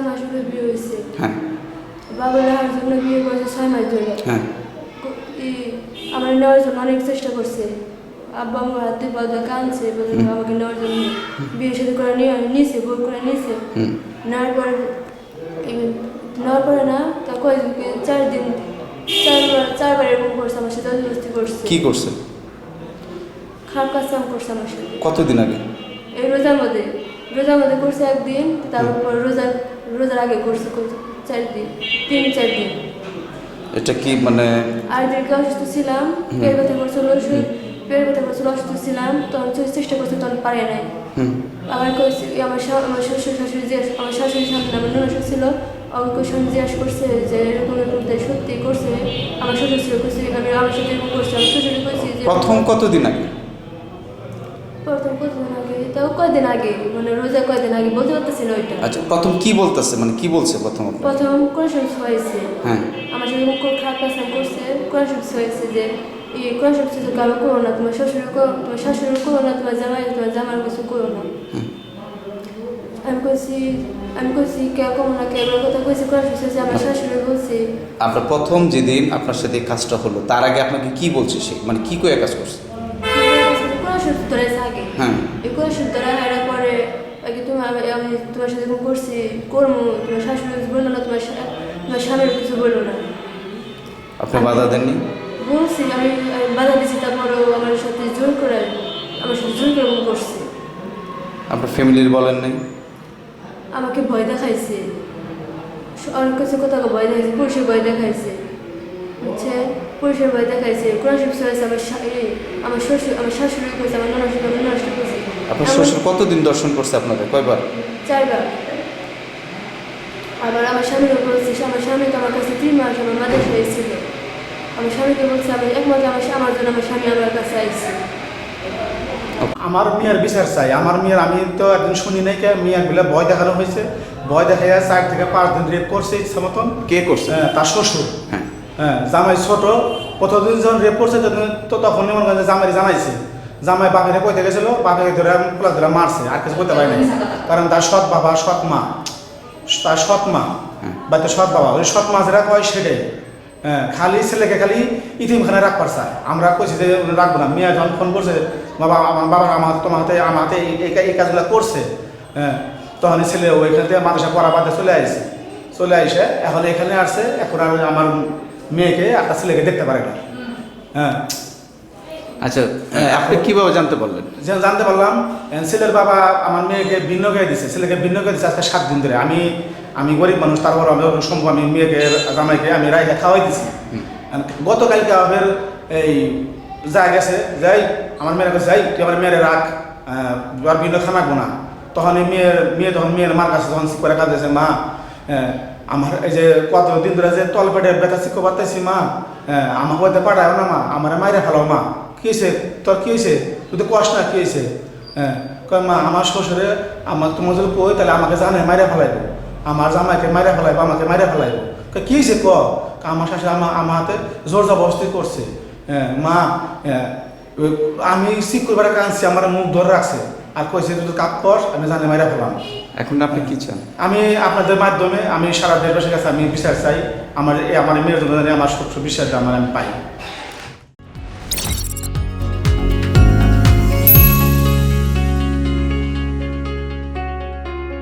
মাস হলে বিয়ে হয়েছে। হ্যাঁ বাবার আর জন্য বিয়ে করেছে 6 মাস ধরে। হ্যাঁ আমার নেওয়ার জন্য অনেক চেষ্টা করছে। আব্বা আমার হাতে বাঁধা কাঁদছে আমাকে নেওয়ার জন্য। বিয়ে সাথে করে নিয়েছে, বই করে নিয়েছে। নেওয়ার পরে না তা কয়েকদিনকে 4 বার এরকম করছে আমার সাথে, জবরদস্তি করছে। কি করছে? খারাপ কাজ কাম করছে আমার সাথে। কতদিন আগে? এই রোজার মধ্যে করছে একদিন, তারপর রোজার আগে করছে 4 দিন, 3-4 দিন। এটা কি মানে আর দিনকে অসুস্থ ছিলাম, পেট ব্যথা করছিল, অসুস্থ ছিলাম, তখন চেষ্টা করছে, তখন পারে নাই। আমার শ্বশুর শাশুড়ি আমার শাশুড়ির সামনে আমার ননদ ছিল, আমাকে কোয়েশন জিজ্ঞাসা করছে যে এরকম তাই সত্যি করছে। আমার শ্বশুর ছিল করছে, আমি আমার সাথে এরকম করছে। আমি শ্বশুরকে বলছি যে প্রথম কতদিন আগে? প্রথম কতদিন আগে, তাও কয়দিন আগে, মানে রোজা কয়দিন আগে বলতে পারতেছি না ওইটা। আচ্ছা, প্রথম কি বলতেছে, মানে কি বলছে প্রথম? কোয়েশন হয়েছে, হ্যাঁ, আমার সাথে খারাপ কাজ করছে। কোয়েশন হয়েছে যে এই কোয়েশন তো কারো করো না, তোমার শাশুড়ি করো না, তোমার জামার কিছু করো না। আমি কইছি কে করো না, কে কথা কইছি। কোয়েশন হয়েছে আমার শাশুড়ি বলছি। আপনার প্রথম যেদিন আপনার সাথে এই কাজটা হলো, তার আগে আপনাকে কি বলছে সে, মানে কি করে কাজ করছে? কোয়েশন ধরেছে আগে। হ্যাঁ, এই কোয়েশন ধরা এর পরে আগে আমি তোমার সাথে করছি, করবো, তোমার শাশুড়ি বললো না, তোমার স্বামীর কিছু বললো না। আপনি বাধা দেননি? বলছি, আমি বাধা দিচ্ছি, তারপরও আমার সাথে জোর করে করছে। আপনার ফ্যামিলির বলেন নাই? আমাকে ভয় দেখাইছে, অনেক কিছু কথা ভয় দেখাইছে, পুলিশের ভয় দেখাইছে, বুঝছে, পুলিশের ভয় দেখাইছে। কোরআন শরীফ হয়েছে আমার শাশুড়ি করেছে, আমার ননদ করেছে। আপনার শ্বশুর কতদিন দর্শন করছে আপনাকে, কয়বার? 4 বার। আবার আমার স্বামীরও বলছি, আমার স্বামী তো আমার কাছে 3 মাস আমার মাদ্রাসায় ছিল। আমার স্বামীকে বলছি, আমি একমাত্র আমার জন্য আমার স্বামী আমার কাছে আইছে। আমার মেয়ের বিচার চাই। আমার মেয়ের, আমি তো একদিন শুনি নাই, মেয়ের বলে ভয় দেখানো হয়েছে। ভয় দেখাইয়া 4 থেকে 5 দিন রেপ করছে ইচ্ছা মতন। কে করছে? তার শ্বশুর। হ্যাঁ, জামাই ছোট, প্রথমদিন যখন রেপ করছে তখন মনে করেন জামাই জানাইছে। জামাই বাপেরে কইতে গেছিল, বাপেকে ধরে পোলা ধরে মারছে, আর কিছু করতে পারে নাই। কারণ তার সৎ বাবা, সৎ মা, বা তার সৎ বাবা, ওই সৎ মা যেটা কয় সেটাই। খালি ছেলেকে খালি ইতিমখানে রাখবার চায়। আমরা কইছি যে রাখবো না। মেয়ে যখন ফোন করছে, বাবা আমার তোমার হাতে এই কাজগুলো করছে, তখন ছেলে ওইখান থেকে মাদ্রাসা পড়া বাদে চলে আসে এখন এখানে আসছে। এখন আর আমার মেয়েকে একটা ছেলেকে দেখতে পারে না। আচ্ছা, আপনি কিভাবে জানতে পারলেন? জানতে পারলাম, ছেলের বাবা আমার মেয়েকে ভিন্ন করে দিছে, ছেলেকে ভিন্ন করে দিচ্ছে আজকে 7 দিন ধরে। আমি গরিব মানুষ, তারপর আমি সম্ভব আমি মেয়েকে জামাইকে আমি রাইখে খাওয়াই দিছি। গতকালকে আমার এই গেছে যাই, আমার মেয়ের কাছে যাই, তুই আমার মেয়ের রাখ, আর ভিন্ন খামাকবো না। তখন এই মেয়ে তখন মেয়ের মার কাছে তখন করে কাঁদেছে, মা আমার এই যে কতদিন ধরে যে তল পেটের ব্যথা শিখতে পারতেছি, মা আমার হইতে পাঠায় না, মা আমার মাইরে ফেলাও। মা কি হয়েছে তোর, কি হয়েছে, তুই তো কষ্ট না, কি হয়েছে? কয় মা আমার শ্বশুরে তোমার যদি কই তাহলে আমাকে জানে মাইরে ফেলাইবো, আমার জামাইকে মাইরে ফেলাইবো, আমাকে মাইরে ফেলাইবো। কি হয়েছে আমার শাশুড়ি আমার হাতে জোর জবরদস্তি করছে। মা আমি শিখ করবার কাঁদছি, আমার মুখ ধরে রাখছে, আর কইছে তুই কাপ কর, আমি জানি মাইরা ফেলাম। এখন আপনি কি চান? আমি আপনাদের মাধ্যমে আমি সারা দেশবাসীর কাছে আমি বিচার চাই। আমার মেয়ের জন্য আমার বিশ্বাস আমি পাই।